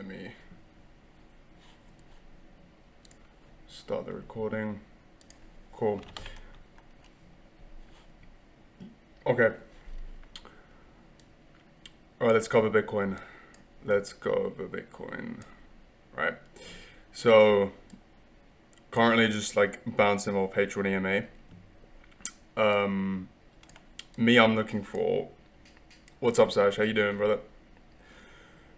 let me start the recording. Cool. Okay. All right, let's cover Bitcoin. Let's go over Bitcoin. Right. So currently just like bouncing off H1 EMA. I'm looking for. What's up, Sash? How you doing, brother?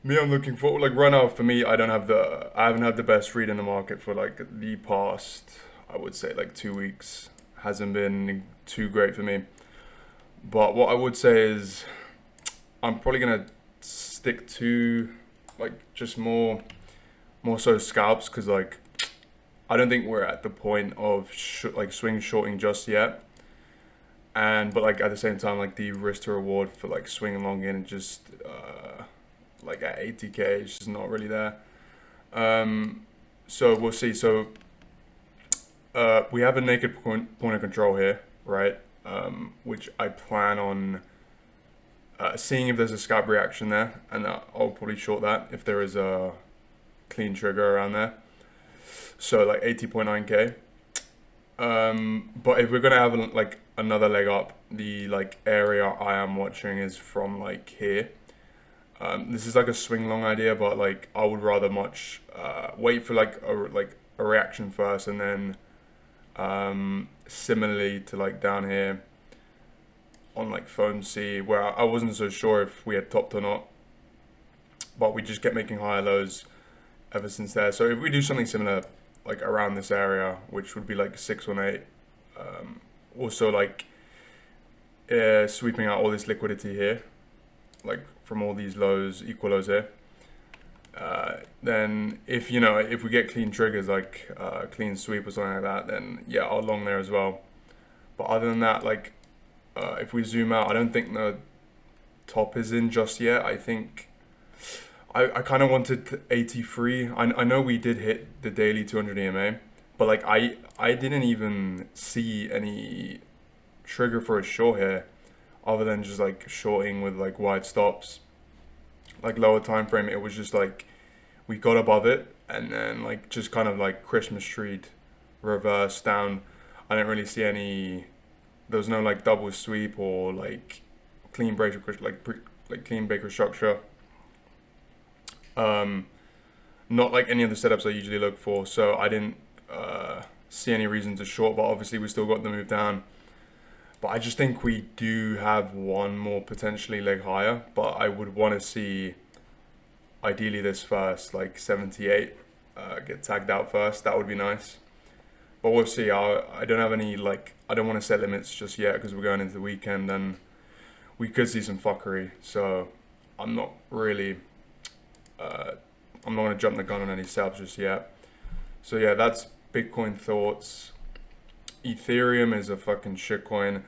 I'm looking for like right now. For me, I haven't had the best read in the market for like the past. I would say like 2 weeks. Hasn't been too great for me. But what I would say is I'm probably gonna stick to like just more so scalps because like I don't think we're at the point of like swing shorting just yet. And but like at the same time, like the risk to reward for like swinging long in just like at 80k is just not really there. So we'll see. So we have a naked point of control here, right? Which I plan on seeing if there's a scalp reaction there, and I'll probably short that if there is a clean trigger around there. So like 80.9k. But if we're gonna have like another leg up, the like area I am watching is from like here. This is like a swing long idea, but like I would rather much wait for like a reaction first, and then similarly to like down here on like phone C, where I wasn't so sure if we had topped or not, but we just kept making higher lows ever since there. So if we do something similar like around this area, which would be like 618, also like sweeping out all this liquidity here, like from all these lows, equal lows here. Then if if we get clean triggers like clean sweep or something like that, then yeah, I'll long there as well. But other than that, like if we zoom out, I don't think the top is in just yet. I think I kind of wanted 83. I know we did hit the daily 200 EMA, but like I didn't even see any trigger for a short here other than just like shorting with like wide stops. Like lower time frame, it was just like we got above it and then like just kind of like Christmas tree reverse down. I didn't really see any. There was no like double sweep or like clean break like clean breaker structure. Not like any of the setups I usually look for, so I didn't see any reason to short. But obviously we still got the move down. But I just think we do have one more potentially leg higher, but I would want to see ideally this first, like 78, get tagged out first. That would be nice. But we'll see. I don't have any, like, I don't want to set limits just yet because we're going into the weekend and we could see some fuckery. So I'm not really, I'm not going to jump the gun on any setups just yet. So yeah, that's Bitcoin thoughts. Ethereum is a fucking shitcoin.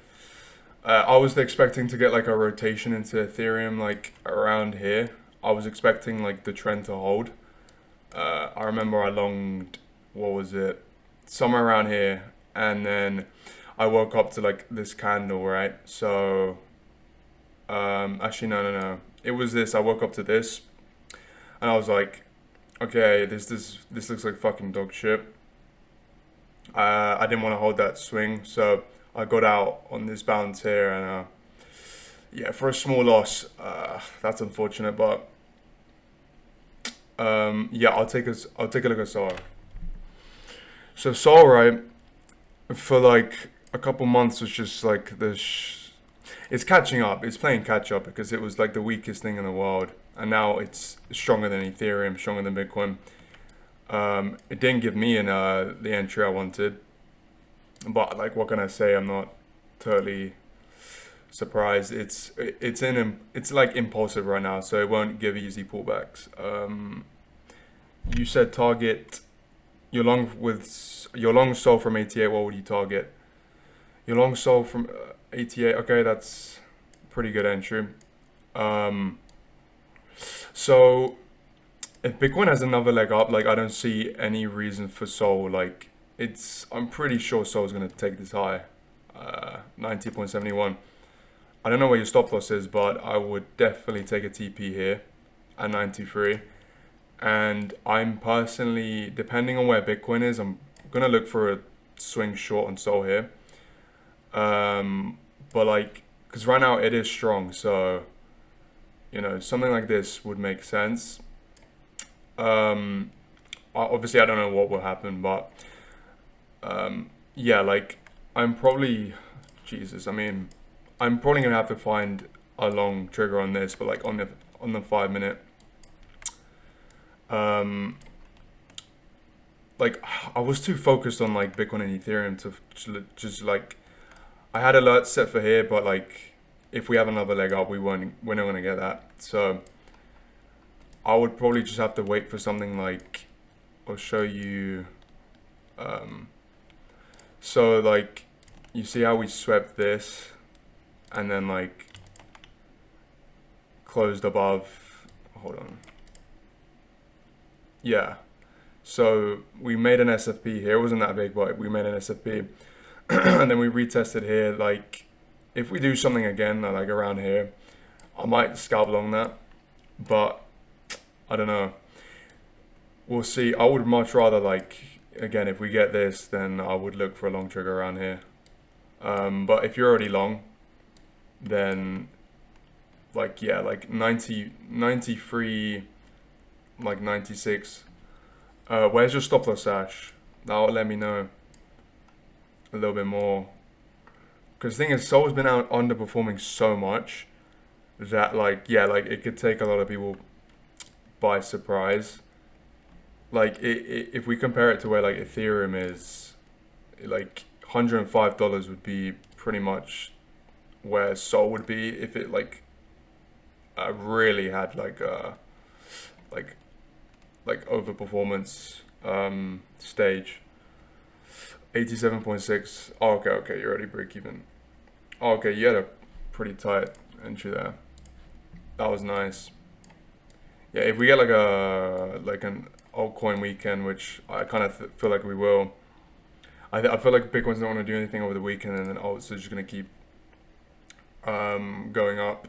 I was expecting to get like a rotation into Ethereum like around here. I was expecting like the trend to hold. I remember I longed, what was it, somewhere around here, and then I woke up to like this candle, right? So actually no, it was this. I woke up to this, and I was like, okay, this looks like fucking dog shit. I didn't want to hold that swing, so I got out on this bounce here, and yeah, for a small loss, that's unfortunate, but yeah, I'll take a look at Sol. So Sol, right, for like a couple months was just like it's catching up. It's playing catch up because it was like the weakest thing in the world, and now it's stronger than Ethereum, stronger than Bitcoin. It didn't give me the entry I wanted, but like, what can I say? I'm not totally surprised. It's like impulsive right now, so it won't give easy pullbacks. You said target your long Sol from 88. What would you target? Your long Sol from 88. Okay, that's pretty good entry. So if Bitcoin has another leg up, like I don't see any reason for Sol. Like I'm pretty sure Sol is gonna take this high, 90.71. I don't know where your stop loss is, but I would definitely take a TP here at 93. And I'm personally, depending on where Bitcoin is, I'm gonna look for a swing short on Sol here. Um, but like, because right now it is strong, so something like this would make sense. Um, Obviously, I don't know what will happen, but yeah, like I'm probably, Jesus, I mean, I'm probably gonna have to find a long trigger on this, but like on the 5 minute, um, like I was too focused on like Bitcoin and Ethereum to just like I had alerts set for here, but like if we have another leg up, we're not gonna get that. So I would probably just have to wait for something like I'll show you. Um, so like you see how we swept this and then like closed above. Hold on. Yeah. So we made an SFP here. It wasn't that big, but we made an SFP. And then we retested here. Like, if we do something again, like around here, I might scalp along that. But I don't know. We'll see. I would much rather, like, again, if we get this, then I would look for a long trigger around here. But if you're already long, then, like, yeah, like 90, 93, like 96. Where's your stop loss, Ash? That'll let me know a little bit more. Because the thing is, Sol's been out underperforming so much that, like, yeah, like it could take a lot of people by surprise. Like, if we compare it to where like Ethereum is, like $105 would be pretty much where Sol would be if it like really had like like overperformance stage. 87.6. Oh, okay, you're already break even. Oh, okay, you had a pretty tight entry there. That was nice. Yeah, if we get like an altcoin weekend, which I kind of feel like we will, I feel like Bitcoin's not going to do anything over the weekend, and then alts are just going to keep going up.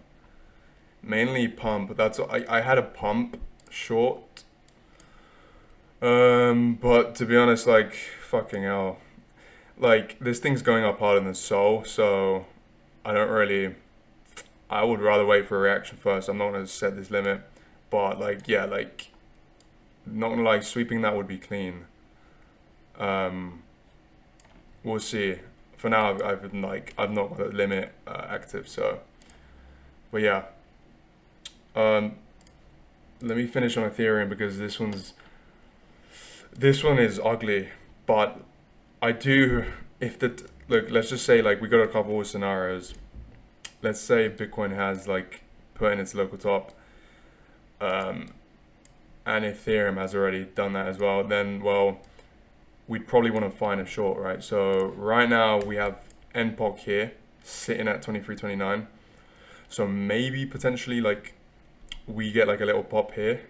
Mainly pump. I had a pump short, but to be honest, like fucking hell, like this thing's going up harder than Sol, so I don't really. I would rather wait for a reaction first. I'm not gonna set this limit, but like yeah, like not gonna lie, sweeping that would be clean. Um, we'll see. For now, I've not got a limit active, so but yeah. Um, Let me finish on Ethereum because this one is ugly, but I do if the look. Let's just say like we got a couple of scenarios. Let's say Bitcoin has like put in its local top, um, and Ethereum has already done that as well. Then well, we'd probably want to find a short, right? So right now we have NPOC here sitting at 23.29. So maybe potentially like we get like a little pop here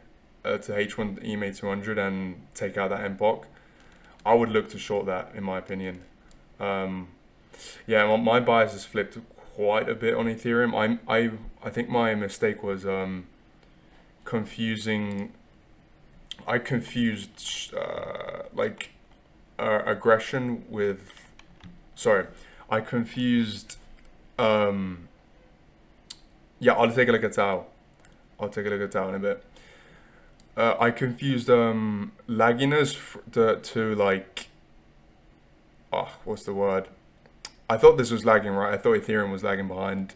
to H1 EMA 200 and take out that NPOC. I would look to short that in my opinion. Um, yeah, my bias has flipped quite a bit on Ethereum. I think my mistake was confusing. I confused like aggression with. Sorry, I confused. Um, yeah, I'll take a look at Tao. I'll take a look at Tao in a bit. I confused lagginess to like. Oh, what's the word? I thought this was lagging, right? I thought Ethereum was lagging behind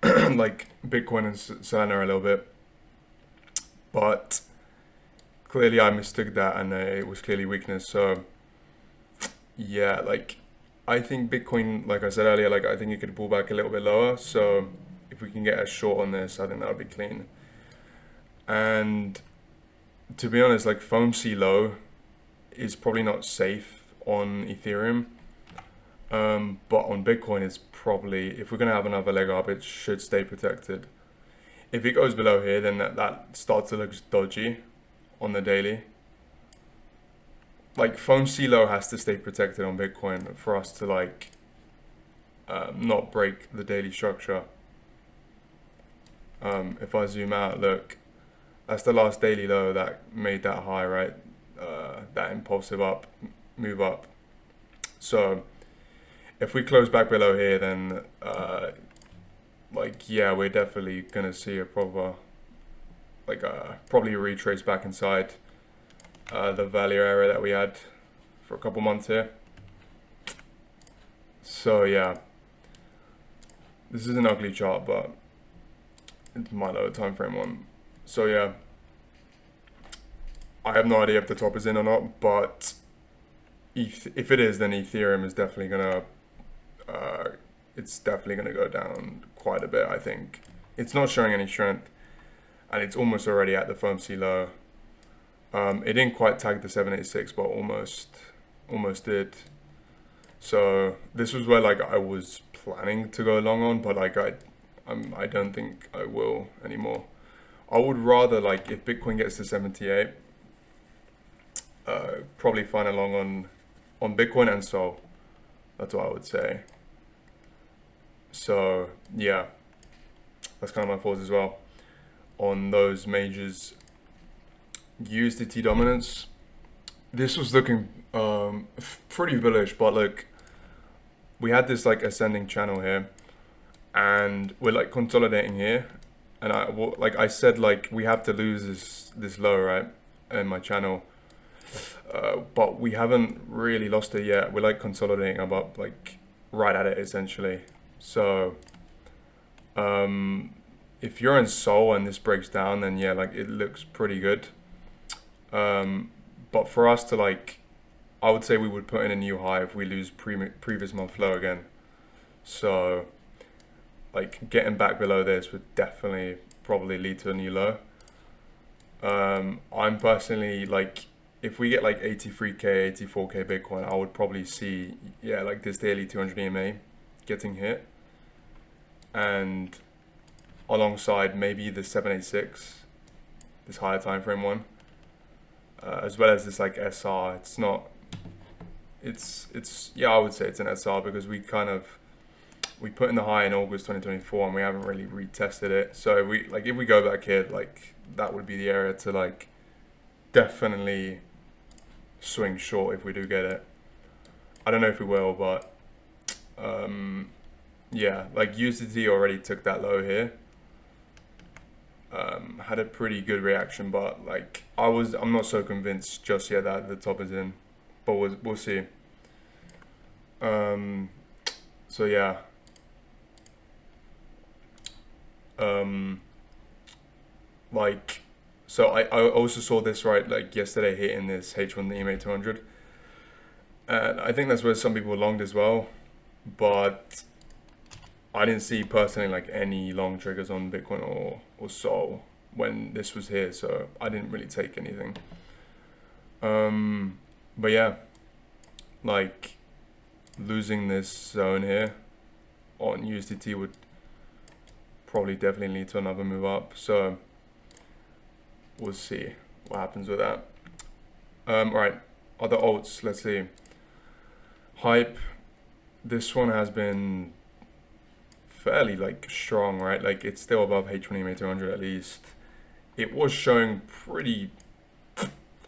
like Bitcoin and Solana a little bit, but clearly I mistook that, and it was clearly weakness. So yeah, like I think Bitcoin, like I said earlier, like I think it could pull back a little bit lower. So if we can get a short on this, I think that would be clean. And to be honest, like FOMC low is probably not safe on Ethereum. But on Bitcoin, it's probably, if we're going to have another leg up, it should stay protected. If it goes below here, then that starts to look dodgy on the daily. Like FOMC low has to stay protected on Bitcoin for us to like not break the daily structure. If I zoom out, look, That's the last daily low that made that high, right? That impulsive move up. So if we close back below here, then like yeah, we're definitely gonna see a proper like probably a retrace back inside the value area that we had for a couple months here. So yeah, this is an ugly chart, but it's my lower time frame one. So yeah, I have no idea if the top is in or not, but if it is, then Ethereum is definitely gonna it's definitely gonna go down quite a bit. I think it's not showing any strength, and it's almost already at the FOMC low. It didn't quite tag the 786, but almost did. So this was where like I was planning to go long on, but like I don't think I will anymore. I would rather like if Bitcoin gets to 78, probably find a long on Bitcoin and Sol. That's what I would say. So yeah, that's kind of my thoughts as well on those majors. USDT dominance. This was looking pretty bullish, but look, we had this like ascending channel here, and we're like consolidating here, and like I said, like we have to lose this low, right, in my channel, but we haven't really lost it yet. We're like consolidating up like right at it essentially. So if you're in Sol and this breaks down, then yeah, like it looks pretty good. But for us to like, I would say we would put in a new high if we lose previous month low again. So like getting back below this would definitely probably lead to a new low. I'm personally like, if we get like 83k, 84k Bitcoin, I would probably see, yeah, like this daily 200 EMA getting hit, and alongside maybe the 786, this higher time frame one, as well as this like SR. It's not, it's yeah, I would say it's an SR because we put in the high in August 2024 and we haven't really retested it. So if we go back here, like that would be the area to like definitely swing short if we do get it. I don't know if we will, but yeah, like USDT already took that low here. Had a pretty good reaction, but like I'm not so convinced just yet that the top is in, but we'll see. So yeah. Like, so I also saw this right like yesterday hitting this H1 EMA 200, and I think that's where some people longed as well, but I didn't see personally like any long triggers on Bitcoin or Sol when this was here, so I didn't really take anything. But yeah, like losing this zone here on USDT would probably definitely lead to another move up. So we'll see what happens with that. All right, other alts. Let's see. Hype. This one has been fairly like strong, right? Like it's still above H1 EMA 200 at least. It was showing pretty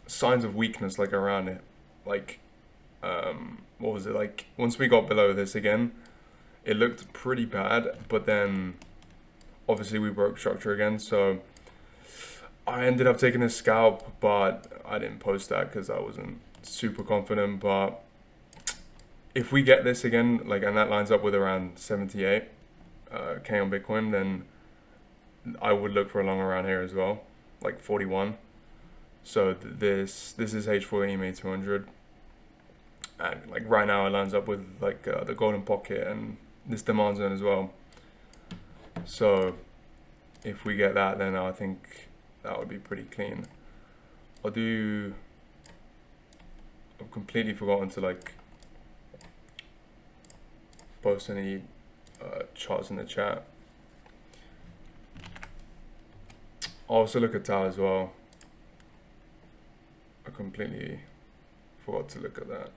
signs of weakness like around it. Like, what was it like? Once we got below this again, it looked pretty bad, but then obviously we broke structure again. So I ended up taking a scalp, but I didn't post that because I wasn't super confident. But if we get this again, like, and that lines up with around 78 K on Bitcoin, then I would look for a long around here as well, like 41. So this is H4 EMA 200, and like right now it lines up with like the golden pocket and this demand zone as well. So if we get that, then I think that would be pretty clean. I've completely forgotten to like post any charts in the chat. I'll also look at Tau as well. I completely forgot to look at that.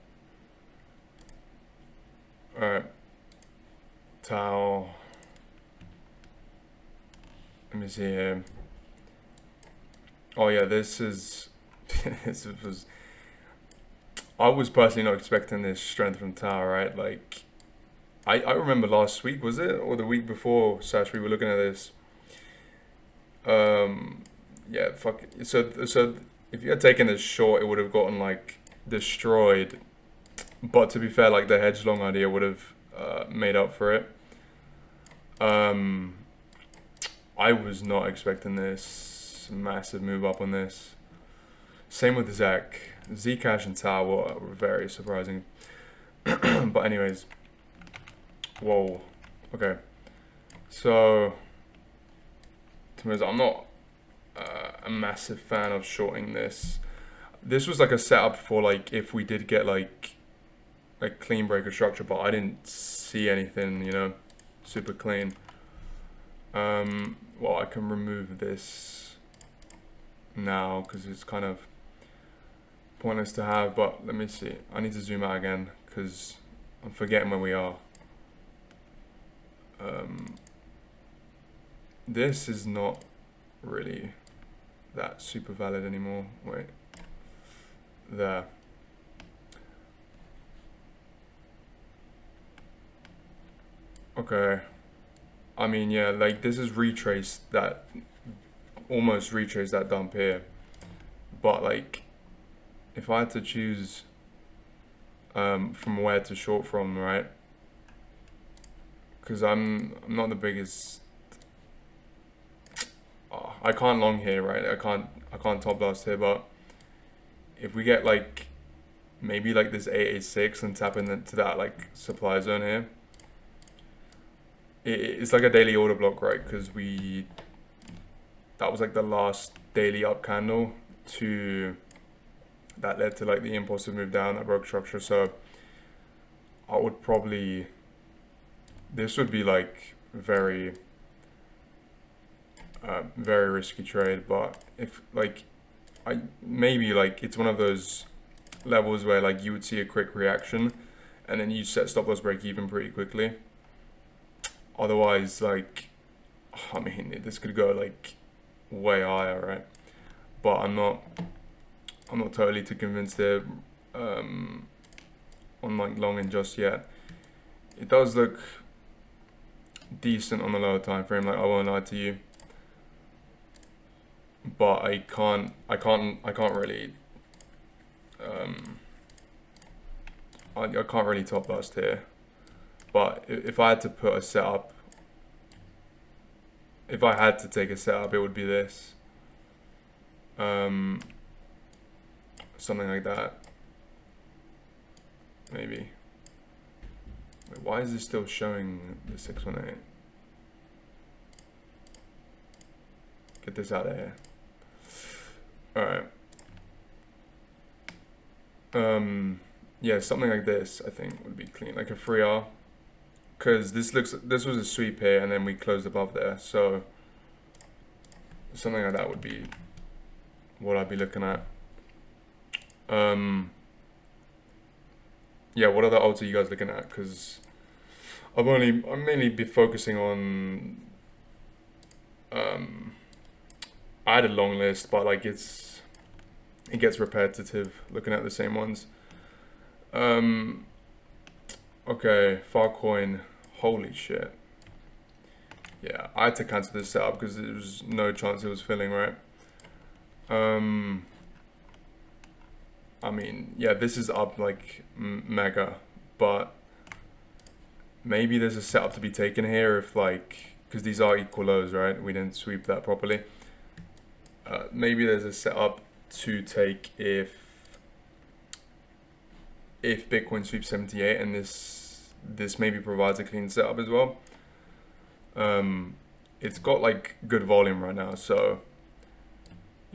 Alright, Tau. Let me see here. Oh yeah, this is this was. I was personally not expecting this strength from Tao, right? Like I remember last week was it or the week before, Sash, we were looking at this. Um, yeah, fuck. So if you had taken this short, it would have gotten like destroyed. But to be fair, like the hedge long idea would have made up for it. Um, I was not expecting this massive move up on this. Same with Zach. Zcash and Tau were very surprising. But anyways, whoa. Okay. So, to be honest, I'm not a massive fan of shorting this. This was like a setup for like if we did get like clean breaker structure, but I didn't see anything, super clean. Well, I can remove this now because it's kind of pointless to have, but let me see. I need to zoom out again because I'm forgetting where we are. This is not really that super valid anymore. Wait, there. Okay. I mean, yeah, like this is retraced that, almost retraced that dump here. But like, if I had to choose from where to short from, right? Because I'm not the biggest. I can't long here, right? I can't top blast here, but if we get like maybe like this 886 and tap into that like supply zone here, it's like a daily order block, right? Because that was like the last daily up candle to that led to like the impulsive move down that broke structure. So I would probably, this would be like very risky trade. But if like I maybe like it's one of those levels where like you would see a quick reaction and then you set stop loss break even pretty quickly. Otherwise, like, I mean, this could go like way higher, right? But I'm not totally too convinced there on like long and just yet. It does look decent on the lower time frame, like I won't lie to you. But I can't really I can't really top bust here. But if I had to put a setup, if I had to take a setup, it would be this. Something like that. Maybe. Wait, why is this still showing the 618? Get this out of here. Alright. Yeah, something like this I think would be clean, like a 3R. Because this was a sweep here and then we closed above there, so something like that would be what I'd be looking at. Yeah, what other alts are you guys looking at? Because I'm mainly be focusing on I had a long list, but like it gets repetitive looking at the same ones. Okay, Farcoin, holy shit. Yeah, I had to cancel this setup because there was no chance it was filling, right? I mean, yeah, this is up like mega, but maybe there's a setup to be taken here if like, because these are equal lows, right? We didn't sweep that properly. Maybe there's a setup to take if Bitcoin sweeps 78 and this maybe provides a clean setup as well. It's got like good volume right now, so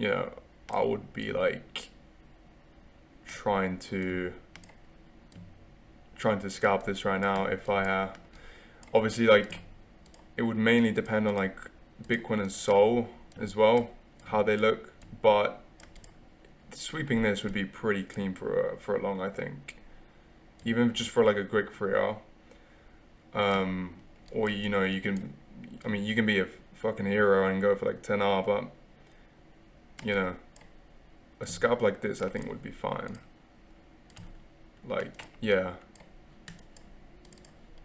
I would be like trying to scalp this right now if I obviously like it would mainly depend on like Bitcoin and Sol as well, how they look, but sweeping this would be pretty clean for a long, I think, even just for like a quick 3R. Or you can be a fucking hero and go for like 10R, but you know, a scalp like this I think would be fine. Like, yeah.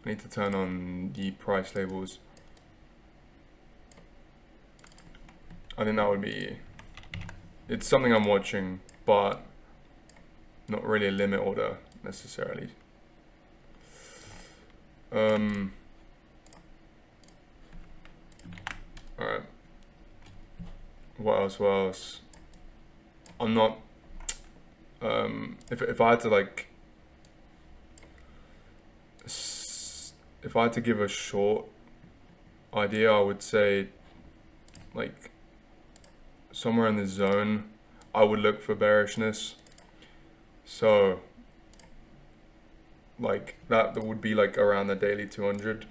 I need to turn on the price labels. I think that would be, it's something I'm watching, but not really a limit order necessarily. Alright. What else? I'm not, if I had to like, if I had to give a short idea, I would say like somewhere in the zone, I would look for bearishness. So like that would be like around the daily 200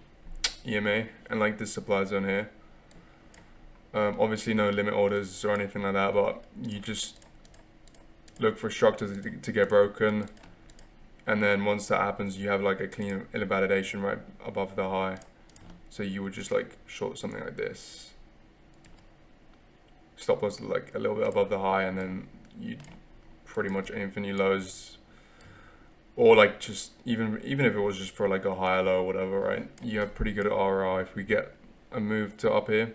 EMA and like this supply zone here. Obviously no limit orders or anything like that, but you just look for structures to get broken, and then once that happens you have like a clean invalidation right above the high, so you would just like short something like this, stop loss like a little bit above the high, and then you pretty much aim for new lows, or like just even if it was just for like a higher low or whatever, right? You have pretty good ROI if we get a move to up here.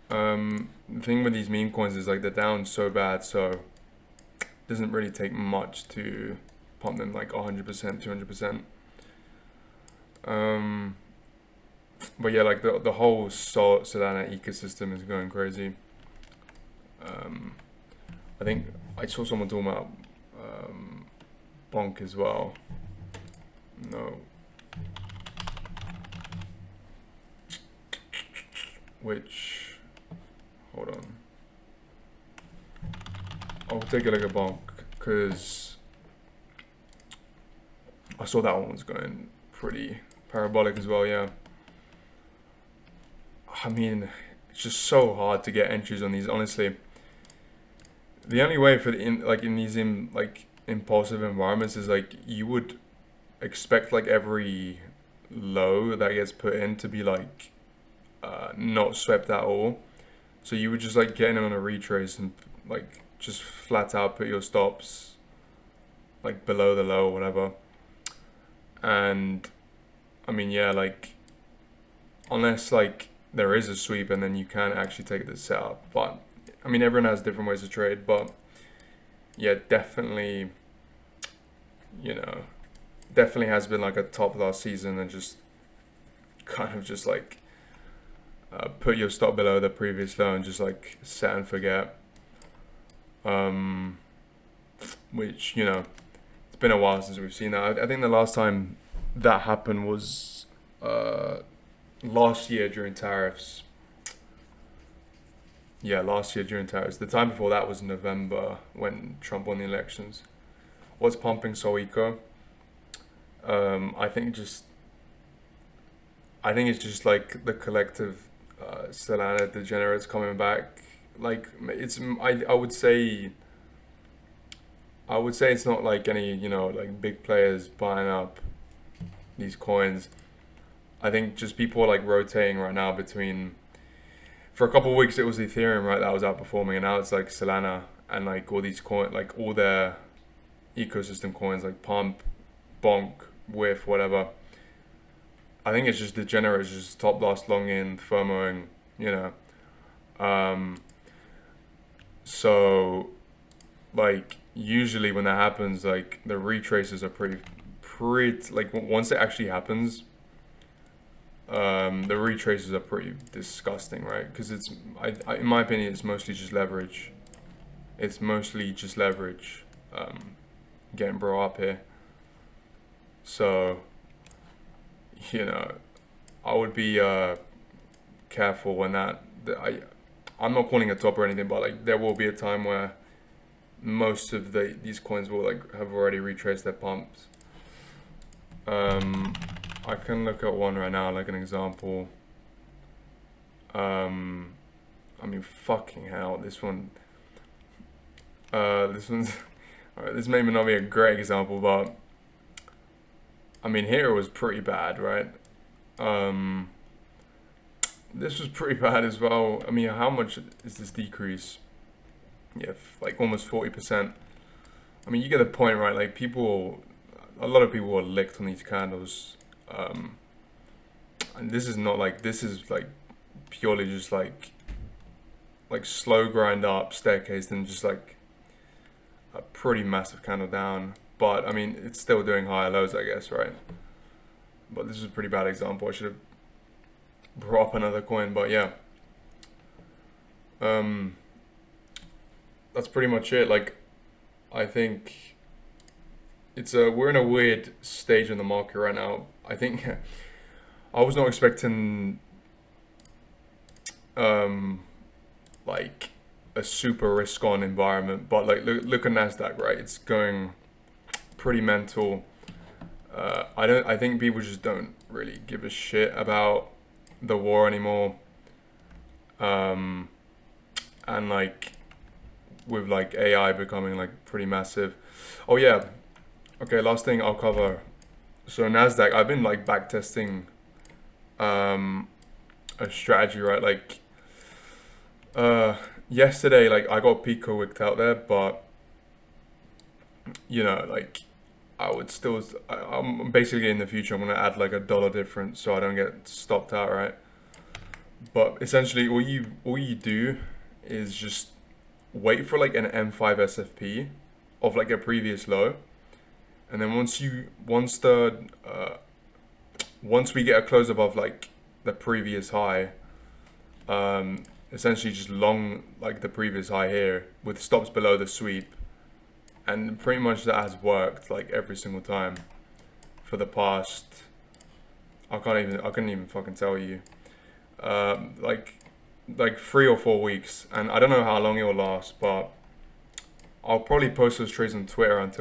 The thing with these meme coins is like they're down so bad, so it doesn't really take much to pump them like 100%, 200%. But yeah, like the whole Solana ecosystem is going crazy. I think I saw someone talking about Bonk as well. No. Which, hold on. I'll take a look at Bonk because I saw that one was going pretty parabolic as well, yeah. I mean, it's just so hard to get entries on these, honestly. The only way for in these impulsive environments is like you would expect like every low that gets put in to be like not swept at all. So you would just like get in on a retrace and like just flat out put your stops like below the low or whatever. And I mean, yeah, like unless like there is a sweep and then you can actually take the setup. But I mean, everyone has different ways to trade, but yeah, definitely, you know, definitely has been like a top last season, and just kind of just like put your stop below the previous low and just like set and forget. Which, you know, it's been a while since we've seen that. I think the last time that happened was last year during tariffs. Yeah, last year during tariffs. The time before that was November when Trump won the elections. What's pumping Solana? I think it's just like the collective Solana degenerates coming back. Like it's I would say it's not like any, you know, like big players buying up these coins. I think just people are like rotating right now between, for a couple of weeks it was Ethereum, right, that was outperforming, and now it's like Solana and like all these coins, like all their ecosystem coins like Pump, Bonk, Whiff, whatever. I think it's just degenerates, just top loss, long in, FOMOing, you know. So like usually when that happens, like the retraces are pretty like once it actually happens, the retraces are pretty disgusting, right? Because it's in my opinion, it's mostly just leverage. It's mostly just leverage getting brought up here. So, you know, I would be careful when I'm not calling a top or anything, but like there will be a time where most of these coins will like have already retraced their pumps. I can look at one right now, like an example. I mean, fucking hell, this one. This one's. Alright, this may not be a great example, but I mean, here it was pretty bad, right? This was pretty bad as well. I mean, how much is this decrease? yeah, like almost 40%. I mean, you get the point, right? Like people, a lot of people are licked on these candles. Um, and this is not like, this is like purely just like slow grind up staircase, then just like a pretty massive candle down. But I mean, it's still doing higher lows, I guess, right? But this is a pretty bad example. I should have brought up another coin, but yeah. Um, that's pretty much it. Like, I think we're in a weird stage in the market right now. I think I was not expecting um like a super risk on environment, but like look at Nasdaq, right? It's going pretty mental. I think people just don't really give a shit about the war anymore. Um, and like with like AI becoming like pretty massive. Oh yeah. Okay, last thing I'll cover. So Nasdaq, I've been like back testing um a strategy, right? Like uh yesterday, like I got Pico wicked out there, but like I would still, I'm basically in the future, I'm gonna add like a dollar difference so I don't get stopped out, right? But essentially, all you do is just wait for like an M5 SFP of like a previous low, and then once we get a close above like the previous high, um, essentially just long like the previous high here with stops below the sweep, and pretty much that has worked like every single time for the past. I couldn't even fucking tell you. Like 3 or 4 weeks, and I don't know how long it will last, but I'll probably post those trades on Twitter until